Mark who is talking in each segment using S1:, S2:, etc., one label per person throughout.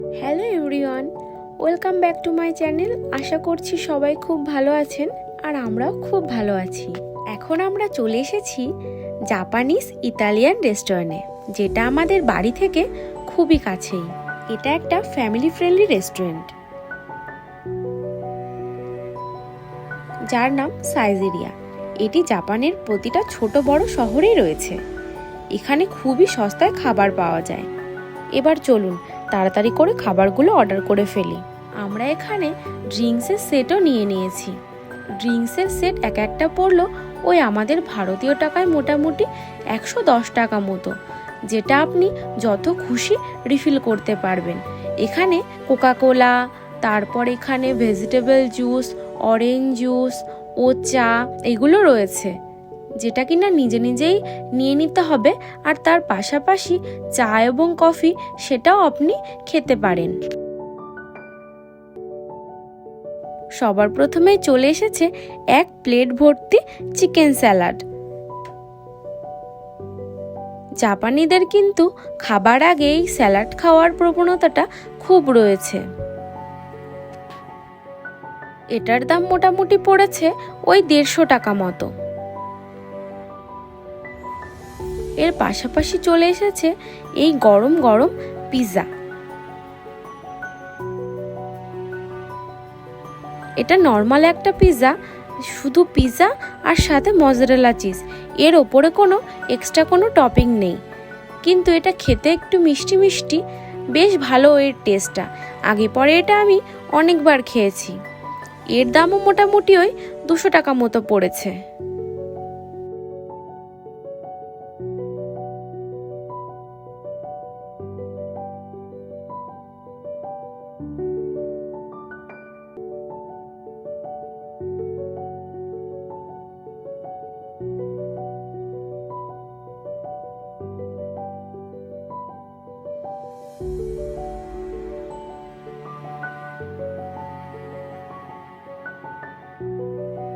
S1: Hello everyone, welcome back to my channel. আশা করছি সবাই খুব ভালো আছেন আর আমরাও খুব ভালো আছি। এখন আমরা চলে এসেছি জাপানিজ ইতালিয়ান রেস্টুরেন্টে, যেটা আমাদের বাড়ি থেকে খুবই কাছেই। এটা একটা ফ্যামিলি ফ্রেন্ডলি রেস্টুরেন্ট, যার নাম সাইজেরিয়া। এটি জাপানের প্রতিটা ছোট বড় শহরেই রয়েছে। এখানে খুবই সস্তায় খাবার পাওয়া যায়। এবার চলুন তাড়াতাড়ি করে খাবারগুলো অর্ডার করে ফেলি। আমরা এখানে ড্রিঙ্কসের সেটও নিয়ে নিয়েছি। ড্রিঙ্কসের সেট এক একটা পড়লো ওই আমাদের ভারতীয় টাকায় মোটামুটি 110 টাকা মতো, যেটা আপনি যত খুশি রিফিল করতে পারবেন। এখানে কোকাকোলা, তারপর এখানে ভেজিটেবল জুস, অরেঞ্জ জুস ও চা এগুলো রয়েছে, যেটা কিনা নিজে নিজেই নিয়ে নিতে হবে। আর তার পাশাপাশি চা এবং কফি সেটাও আপনি খেতে পারেন। সবার প্রথমেই চলে এসেছে এক প্লেট ভর্তি চিকেন স্যালাড। জাপানিদের কিন্তু খাবার আগেই স্যালাড খাওয়ার প্রবণতাটা খুব রয়েছে। এটার দাম মোটামুটি পড়েছে ওই 150 টাকা মতো। এর পাশাপাশি চলে এসেছে এই গরম গরম পিৎজা। এটা নর্মাল একটা পিৎজা, শুধু পিৎজা আর সাথে মজারেলা চিজ। এর ওপরে কোনো এক্সট্রা কোনো টপিং নেই, কিন্তু এটা খেতে একটু মিষ্টি মিষ্টি, বেশ ভালো এর টেস্টটা। আগে পরে এটা আমি অনেকবার খেয়েছি। এর দামও মোটামুটি ওই 200 টাকা মতো পড়েছে।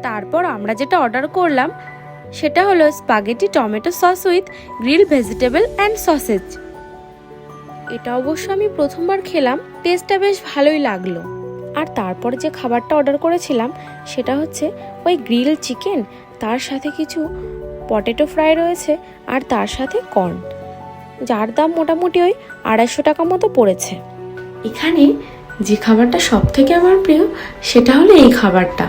S1: তারপর আমরা যেটা অর্ডার করলাম সেটা হলো spaghetti tomato sauce with grill vegetable and sausage. এটা অবশ্য আমি প্রথমবার খেলাম, টেস্টটা বেশ ভালোই লাগলো। আর তারপর যে খাবারটা অর্ডার করেছিলাম সেটা হচ্ছে ওই গ্রিল চিকেন, তার সাথে কিছু পটেটো ফ্রাই রয়েছে আর তার সাথে কর্ন, যার দাম মোটামুটি ওই 250 টাকা মতো পড়েছে। এখানে যে খাবারটা সব থেকে আমার প্রিয় সেটা হলো এই খাবারটা।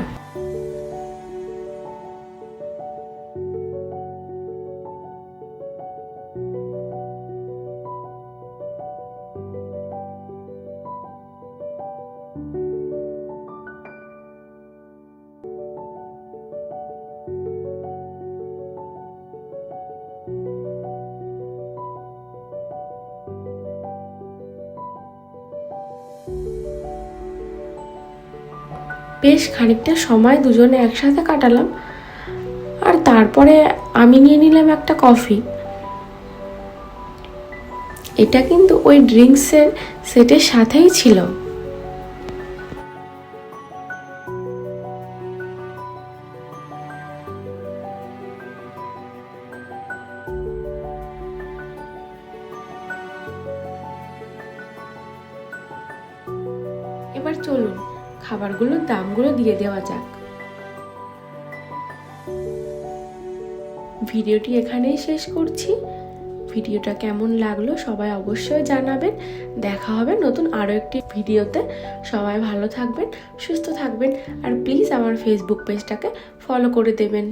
S1: বেশ খানিকটা সময় দুজনে একসাথে কাটালাম, আর তারপরে আমি নিয়ে নিলাম একটা কফি। এটা কিন্তু ওই ড্রিঙ্কসের সেটের সাথেই ছিল। এবার চলুন খাবারগুলোর দামগুলো দিয়ে দেওয়া যাক। ভিডিওটি এখানেই শেষ করছি। ভিডিওটা কেমন লাগলো সবাই অবশ্যই জানাবেন। দেখা হবে নতুন আরও একটি ভিডিওতে। সবাই ভালো থাকবেন, সুস্থ থাকবেন, আর প্লিজ আমার ফেসবুক পেজটাকে ফলো করে দেবেন।